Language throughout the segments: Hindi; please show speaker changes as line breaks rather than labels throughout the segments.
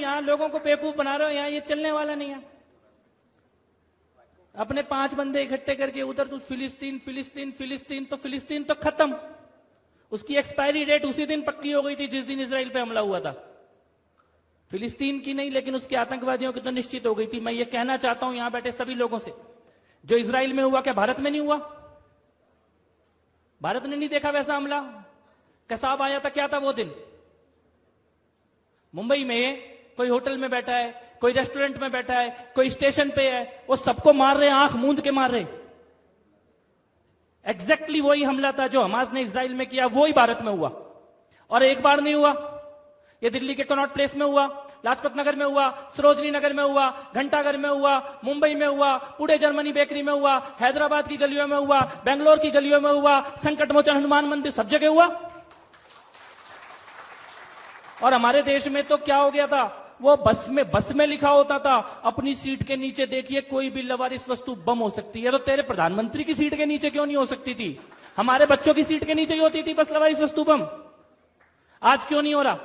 यहां लोगों को बेवकूफ बना रहे हो, यहां ये चलने वाला नहीं है। अपने 5 बंदे इकट्ठे करके उधर तो फिलिस्तीन फिलिस्तीन फिलिस्तीन, तो फिलिस्तीन तो खत्म, उसकी एक्सपायरी डेट उसी दिन पक्की हो गई थी जिस दिन इजराइल पे हमला हुआ था। फिलिस्तीन की नहीं, लेकिन उसके आतंकवादियों की तो निश्चित हो गई थी। मैं ये कहना चाहता हूं यहां बैठे सभी लोगों से, जो इजराइल में हुआ क्या भारत में नहीं हुआ? भारत ने नहीं देखा वैसा हमला? कसाब आया था, क्या था वो दिन? मुंबई में कोई होटल में बैठा है, कोई रेस्टोरेंट में बैठा है, कोई स्टेशन पे है, वो सबको मार रहे, आंख मूंद के मार रहे। एग्जैक्टली वही हमला था जो हमास ने इजराइल में किया, वही भारत में हुआ। और एक बार नहीं हुआ, ये दिल्ली के कनॉट प्लेस में हुआ, लाजपत नगर में हुआ, सरोजनी नगर में हुआ, घंटाघर में हुआ, मुंबई में हुआ, पुणे जर्मनी बेकरी में हुआ, हैदराबाद की गलियों में हुआ, बेंगलोर की गलियों में हुआ, संकट मोचन हनुमान मंदिर, सब जगह हुआ। और हमारे देश में तो क्या हो गया था, वो बस में लिखा होता था अपनी सीट के नीचे देखिए कोई भी लवारिस वस्तु बम हो सकती है। तो तेरे प्रधानमंत्री की सीट के नीचे क्यों नहीं हो सकती थी? हमारे बच्चों की सीट के नीचे ही होती थी बस लवारिस वस्तु बम। आज क्यों नहीं हो रहा?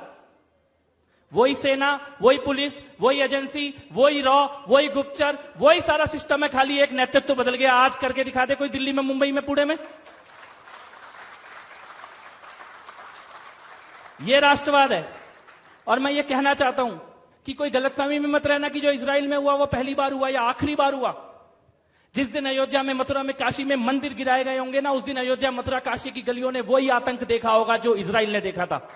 वही सेना, वही पुलिस, वही एजेंसी, वही रॉ, वही गुप्तचर, वही सारा सिस्टम है, खाली एक नेतृत्व बदल गया। आज करके दिखा दे कोई दिल्ली में, मुंबई में, पुणे में। ये राष्ट्रवाद है। और मैं ये कहना चाहता हूं कि कोई गलतफहमी में मत रहना कि जो इजराइल में हुआ वो पहली बार हुआ या आखिरी बार हुआ। जिस दिन अयोध्या में, मथुरा में, काशी में मंदिर गिराए गए होंगे ना, उस दिन अयोध्या, मथुरा, काशी की गलियों ने वही आतंक देखा होगा जो इजराइल ने देखा था।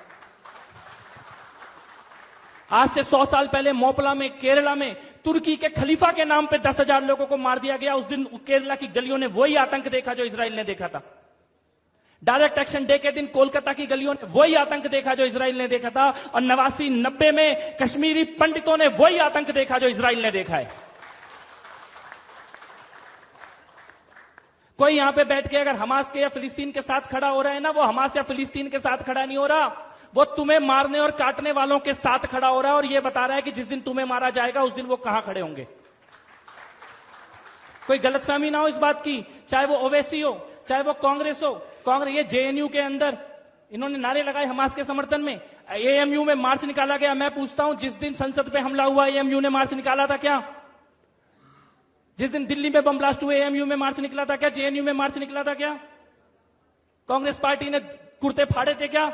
आज से 100 साल पहले मोपला में, केरला में, तुर्की के खलीफा के नाम पे 10,000 लोगों को मार दिया गया। उस दिन केरला की गलियों ने वही आतंक देखा जो इजराइल ने देखा था। डायरेक्ट एक्शन डे के दिन कोलकाता की गलियों ने वही आतंक देखा जो इजराइल ने देखा था। और 89-90 में कश्मीरी पंडितों ने वही आतंक देखा जो इजराइल ने देखा है। कोई यहां पे बैठ के अगर हमास के या फिलिस्तीन के साथ खड़ा हो रहा है ना, वो हमास या फिलिस्तीन के साथ खड़ा नहीं हो रहा, वो तुम्हें मारने और काटने वालों के साथ खड़ा हो रहा है। और ये बता रहा है कि जिस दिन तुम्हें मारा जाएगा उस दिन वो कहां खड़े होंगे। कोई गलतफहमी ना हो इस बात की, चाहे वो ओवैसी हो, चाहे वो कांग्रेस हो। कांग्रेस, ये जेएनयू के अंदर इन्होंने नारे लगाए हमास के समर्थन में, एएमयू में मार्च निकाला गया। मैं पूछता हूं, जिस दिन संसद पे हमला हुआ एएमयू ने मार्च निकाला था क्या? जिस दिन दिल्ली में बम ब्लास्ट हुए एएमयू में मार्च निकला था क्या? जेएनयू में मार्च निकला था क्या? कांग्रेस पार्टी ने कुर्ते फाड़े थे क्या?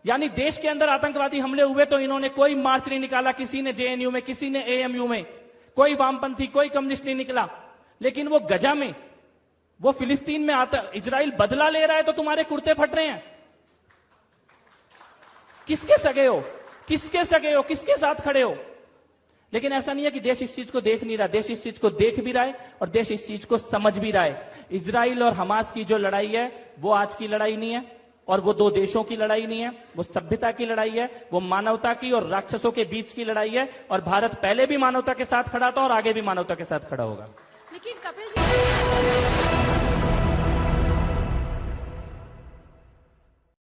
यानी देश के अंदर आतंकवादी हमले हुए तो इन्होंने कोई मार्च नहीं निकाला, किसी ने जेएनयू में, किसी ने एएमयू में, कोई वामपंथी, कोई कम्युनिस्ट नहीं निकला। लेकिन वो गजा में, वो फिलिस्तीन में आता, इजराइल बदला ले रहा है तो तुम्हारे कुर्ते फट रहे हैं। किसके सगे हो? किसके सगे हो? किसके साथ खड़े हो? लेकिन ऐसा नहीं है कि देश इस चीज को देख नहीं रहा, देश इस चीज को देख भी रहा है और देश इस चीज को समझ भी रहा है। इजराइल और हमास की जो लड़ाई है वो आज की लड़ाई नहीं है, और वो दो देशों की लड़ाई नहीं है, वो सभ्यता की लड़ाई है, वो मानवता की और राक्षसों के बीच की लड़ाई है। और भारत पहले भी मानवता के साथ खड़ा था और आगे भी मानवता के साथ खड़ा होगा।
लेकिन कपिल